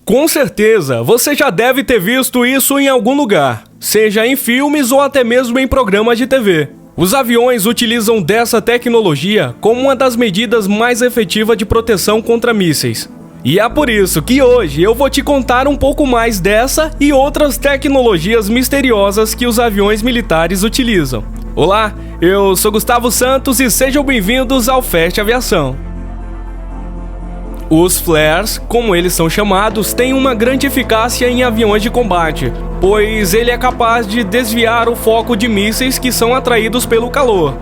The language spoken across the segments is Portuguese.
Com certeza, você já deve ter visto isso em algum lugar, seja em filmes ou até mesmo em programas de TV. Os aviões utilizam dessa tecnologia como uma das medidas mais efetivas de proteção contra mísseis. E é por isso que hoje eu vou te contar um pouco mais dessa e outras tecnologias misteriosas que os aviões militares utilizam. Olá, eu sou Gustavo Santos e sejam bem-vindos ao Fast Aviação. Os flares, como eles são chamados, têm uma grande eficácia em aviões de combate, pois ele é capaz de desviar o foco de mísseis que são atraídos pelo calor.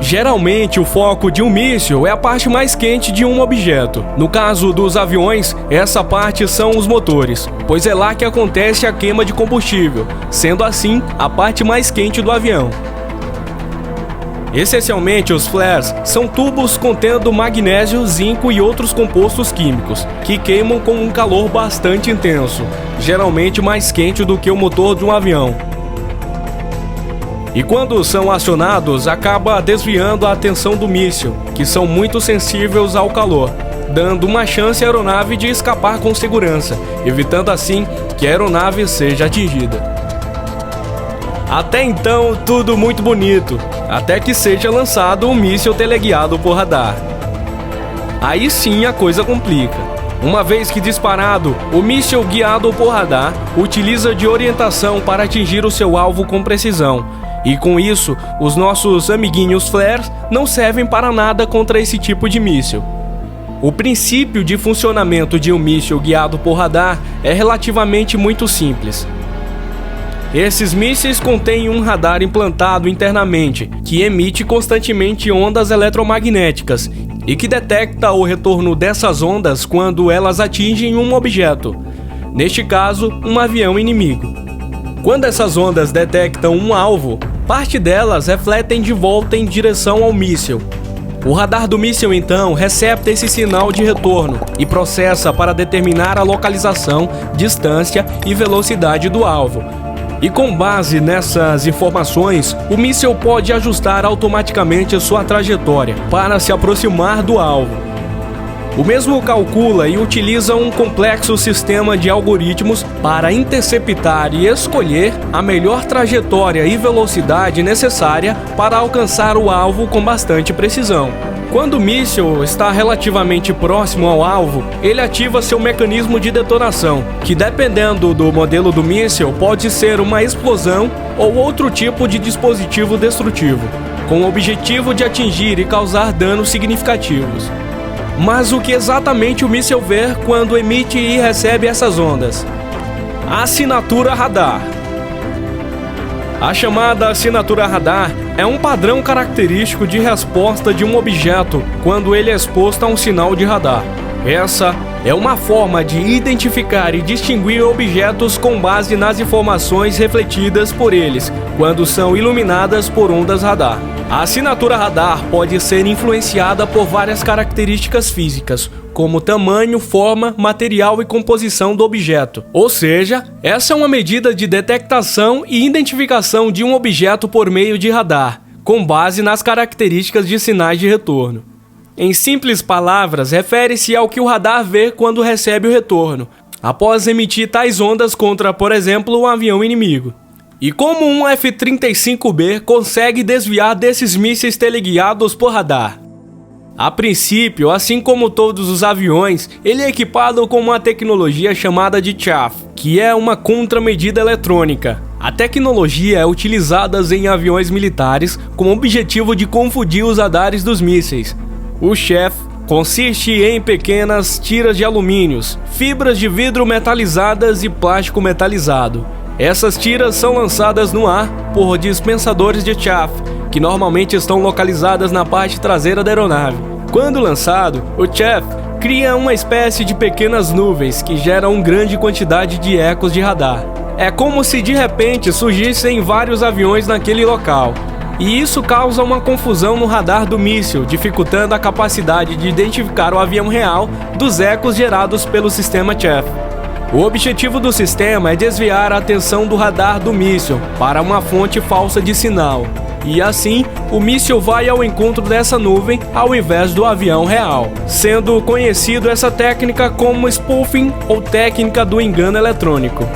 Geralmente, o foco de um míssil é a parte mais quente de um objeto. No caso dos aviões, essa parte são os motores, pois é lá que acontece a queima de combustível, sendo assim a parte mais quente do avião. Essencialmente, os flares são tubos contendo magnésio, zinco e outros compostos químicos, que queimam com um calor bastante intenso, geralmente mais quente do que o motor de um avião. E quando são acionados, acaba desviando a atenção do míssil, que são muito sensíveis ao calor, dando uma chance à aeronave de escapar com segurança, evitando assim que a aeronave seja atingida. Até então, tudo muito bonito, até que seja lançado um míssil teleguiado por radar. Aí sim a coisa complica. Uma vez que disparado, o míssil guiado por radar utiliza de orientação para atingir o seu alvo com precisão. E com isso, os nossos amiguinhos flares não servem para nada contra esse tipo de míssil. O princípio de funcionamento de um míssil guiado por radar é relativamente muito simples. Esses mísseis contêm um radar implantado internamente, que emite constantemente ondas eletromagnéticas e que detecta o retorno dessas ondas quando elas atingem um objeto, neste caso, um avião inimigo. Quando essas ondas detectam um alvo, parte delas refletem de volta em direção ao míssil. O radar do míssil então recepta esse sinal de retorno e processa para determinar a localização, distância e velocidade do alvo. E com base nessas informações, o míssil pode ajustar automaticamente sua trajetória para se aproximar do alvo. O mesmo calcula e utiliza um complexo sistema de algoritmos para interceptar e escolher a melhor trajetória e velocidade necessária para alcançar o alvo com bastante precisão. Quando o míssil está relativamente próximo ao alvo, ele ativa seu mecanismo de detonação, que dependendo do modelo do míssil pode ser uma explosão ou outro tipo de dispositivo destrutivo, com o objetivo de atingir e causar danos significativos. Mas o que exatamente o míssil vê quando emite e recebe essas ondas? A assinatura radar. A chamada assinatura radar é um padrão característico de resposta de um objeto quando ele é exposto a um sinal de radar. Essa é uma forma de identificar e distinguir objetos com base nas informações refletidas por eles quando são iluminadas por ondas radar. A assinatura radar pode ser influenciada por várias características físicas, como tamanho, forma, material e composição do objeto. Ou seja, essa é uma medida de detectação e identificação de um objeto por meio de radar, com base nas características de sinais de retorno. Em simples palavras, refere-se ao que o radar vê quando recebe o retorno, após emitir tais ondas contra, por exemplo, um avião inimigo. E como um F-35B consegue desviar desses mísseis teleguiados por radar? A princípio, assim como todos os aviões, ele é equipado com uma tecnologia chamada de chaff, que é uma contramedida eletrônica. A tecnologia é utilizada em aviões militares com o objetivo de confundir os radares dos mísseis. O chaff consiste em pequenas tiras de alumínios, fibras de vidro metalizadas e plástico metalizado. Essas tiras são lançadas no ar por dispensadores de chaff, que normalmente estão localizadas na parte traseira da aeronave. Quando lançado, o chaff cria uma espécie de pequenas nuvens que geram grande quantidade de ecos de radar. É como se de repente surgissem vários aviões naquele local. E isso causa uma confusão no radar do míssil, dificultando a capacidade de identificar o avião real dos ecos gerados pelo sistema chaff. O objetivo do sistema é desviar a atenção do radar do míssil para uma fonte falsa de sinal. e assim o míssil vai ao encontro dessa nuvem ao invés do avião real, sendo conhecido essa técnica como spoofing ou técnica do engano eletrônico.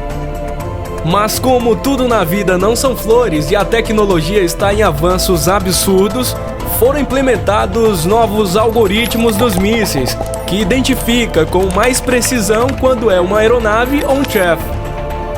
Mas como tudo na vida não são flores e a tecnologia está em avanços absurdos, foram implementados novos algoritmos dos mísseis, que identifica com mais precisão quando é uma aeronave ou um Chaff.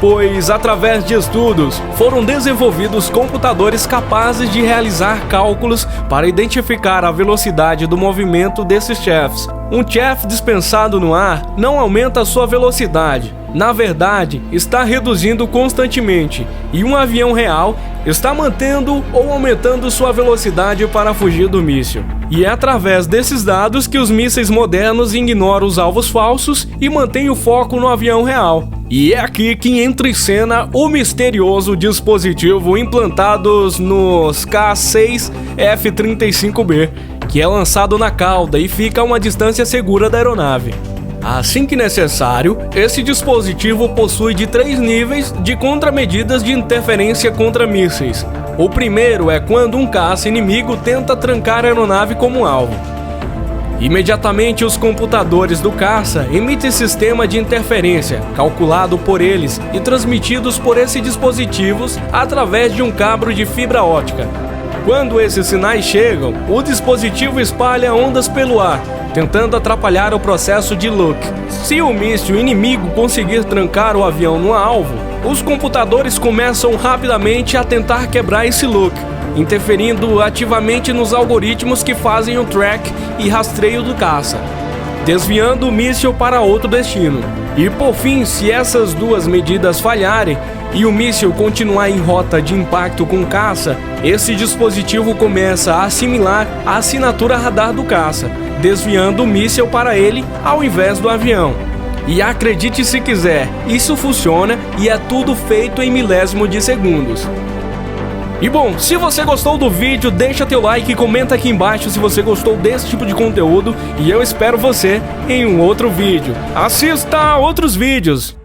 Pois, através de estudos, foram desenvolvidos computadores capazes de realizar cálculos para identificar a velocidade do movimento desses Chaffs. Um Chaff dispensado no ar não aumenta a sua velocidade. Na verdade, está reduzindo constantemente, e um avião real está mantendo ou aumentando sua velocidade para fugir do míssil. E é através desses dados que os mísseis modernos ignoram os alvos falsos e mantêm o foco no avião real. E é aqui que entra em cena o misterioso dispositivo implantado nos K-6 F-35B, que é lançado na cauda e fica a uma distância segura da aeronave. Assim que necessário, esse dispositivo possui de 3 níveis de contramedidas de interferência contra mísseis. O primeiro é quando um caça inimigo tenta trancar a aeronave como alvo. Imediatamente os computadores do caça emitem sistema de interferência, calculado por eles e transmitidos por esses dispositivos através de um cabo de fibra óptica. Quando esses sinais chegam, o dispositivo espalha ondas pelo ar, tentando atrapalhar o processo de lock. Se o míssil inimigo conseguir trancar o avião no alvo, os computadores começam rapidamente a tentar quebrar esse lock, interferindo ativamente nos algoritmos que fazem o track e rastreio do caça, desviando o míssil para outro destino. E por fim, se essas duas medidas falharem e o míssil continuar em rota de impacto com o caça, esse dispositivo começa a assimilar a assinatura radar do caça, desviando o míssil para ele ao invés do avião. E acredite se quiser, isso funciona e é tudo feito em milésimo de segundos. E bom, se você gostou do vídeo, deixa teu like e comenta aqui embaixo se você gostou desse tipo de conteúdo e eu espero você em um outro vídeo. Assista a outros vídeos!